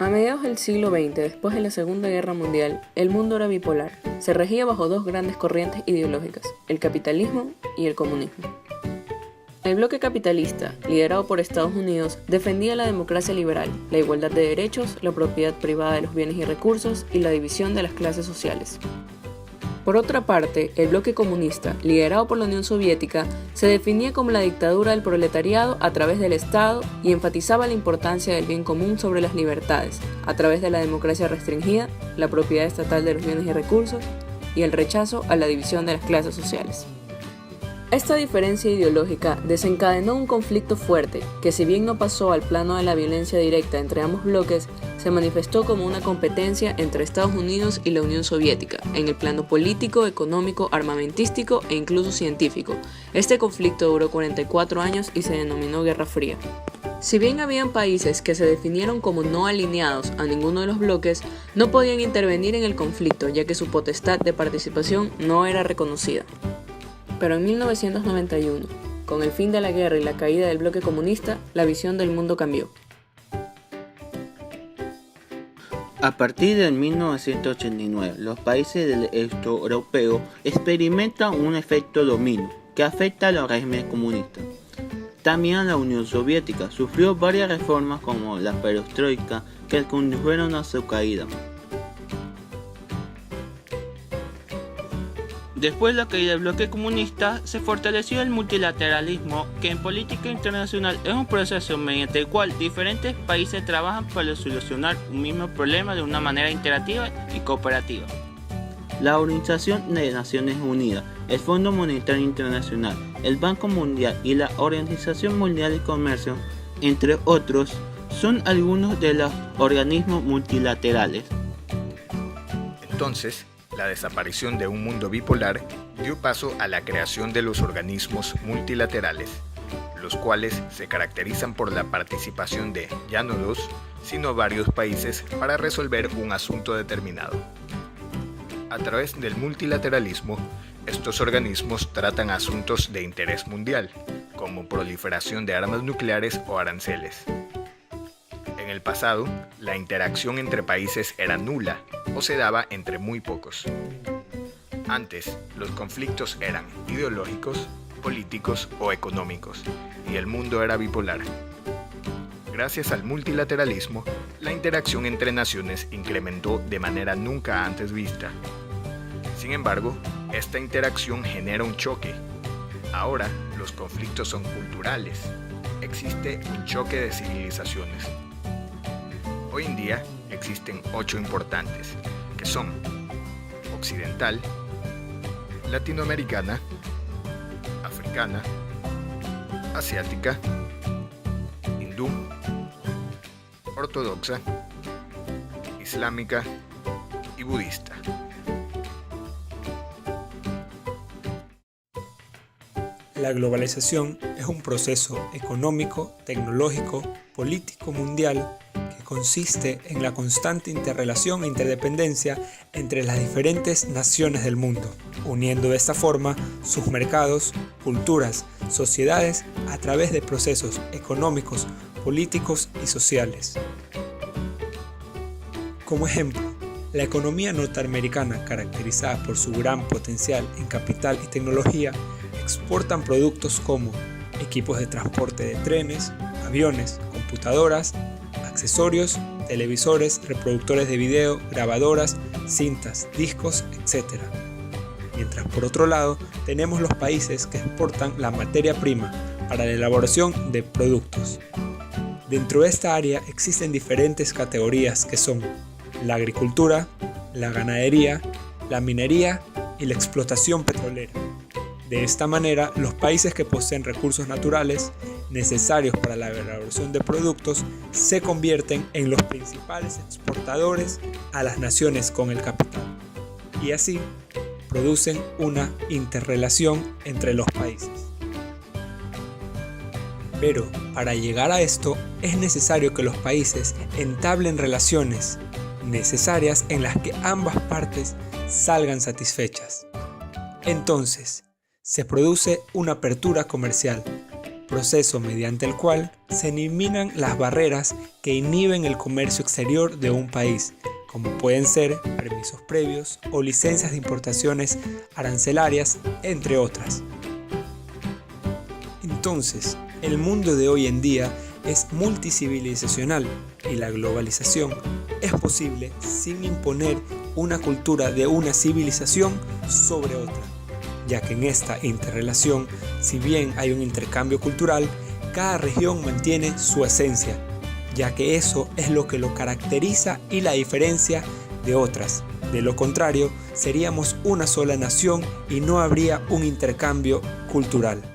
A mediados del siglo XX, después de la Segunda Guerra Mundial, el mundo era bipolar. Se regía bajo dos grandes corrientes ideológicas, el capitalismo y el comunismo. El bloque capitalista, liderado por Estados Unidos, defendía la democracia liberal, la igualdad de derechos, la propiedad privada de los bienes y recursos y la división de las clases sociales. Por otra parte, el bloque comunista, liderado por la Unión Soviética, se definía como la dictadura del proletariado a través del Estado y enfatizaba la importancia del bien común sobre las libertades, a través de la democracia restringida, la propiedad estatal de los bienes y recursos y el rechazo a la división de las clases sociales. Esta diferencia ideológica desencadenó un conflicto fuerte que, si bien no pasó al plano de la violencia directa entre ambos bloques, se manifestó como una competencia entre Estados Unidos y la Unión Soviética, en el plano político, económico, armamentístico e incluso científico. Este conflicto duró 44 años y se denominó Guerra Fría. Si bien habían países que se definieron como no alineados a ninguno de los bloques, no podían intervenir en el conflicto, ya que su potestad de participación no era reconocida. Pero en 1991, con el fin de la guerra y la caída del bloque comunista, la visión del mundo cambió. A partir de 1989, los países del este europeo experimentan un efecto dominio que afecta a los regímenes comunistas. También la Unión Soviética sufrió varias reformas como la perestroika que condujeron a su caída. Después de la caída del bloque comunista, se fortaleció el multilateralismo, que en política internacional es un proceso mediante el cual diferentes países trabajan para solucionar un mismo problema de una manera interactiva y cooperativa. La Organización de Naciones Unidas, el Fondo Monetario Internacional, el Banco Mundial y la Organización Mundial de Comercio, entre otros, son algunos de los organismos multilaterales. Entonces, la desaparición de un mundo bipolar dio paso a la creación de los organismos multilaterales, los cuales se caracterizan por la participación de ya no dos, sino varios países para resolver un asunto determinado. A través del multilateralismo, estos organismos tratan asuntos de interés mundial, como proliferación de armas nucleares o aranceles. En el pasado, la interacción entre países era nula o se daba entre muy pocos. Antes, los conflictos eran ideológicos, políticos o económicos, y el mundo era bipolar. Gracias al multilateralismo, la interacción entre naciones incrementó de manera nunca antes vista. Sin embargo, esta interacción genera un choque. Ahora, los conflictos son culturales. Existe un choque de civilizaciones. Hoy en día existen 8 importantes, que son occidental, latinoamericana, africana, asiática, hindú, ortodoxa, islámica y budista. La globalización es un proceso económico, tecnológico, político mundial que consiste en la constante interrelación e interdependencia entre las diferentes naciones del mundo, uniendo de esta forma sus mercados, culturas, sociedades a través de procesos económicos, políticos y sociales. Como ejemplo, la economía norteamericana, caracterizada por su gran potencial en capital y tecnología, exportan productos como equipos de transporte de trenes, aviones, computadoras, accesorios, televisores, reproductores de video, grabadoras, cintas, discos, etc. Mientras por otro lado tenemos los países que exportan la materia prima para la elaboración de productos. Dentro de esta área existen diferentes categorías que son la agricultura, la ganadería, la minería y la explotación petrolera. De esta manera, los países que poseen recursos naturales necesarios para la elaboración de productos se convierten en los principales exportadores a las naciones con el capital y así producen una interrelación entre los países. Pero para llegar a esto es necesario que los países entablen relaciones necesarias en las que ambas partes salgan satisfechas. Entonces, se produce una apertura comercial, proceso mediante el cual se eliminan las barreras que inhiben el comercio exterior de un país, como pueden ser permisos previos o licencias de importaciones arancelarias, entre otras. Entonces, el mundo de hoy en día es multicivilizacional y la globalización es posible sin imponer una cultura de una civilización sobre otra, ya que en esta interrelación, si bien hay un intercambio cultural, cada región mantiene su esencia, ya que eso es lo que lo caracteriza y la diferencia de otras. De lo contrario, seríamos una sola nación y no habría un intercambio cultural.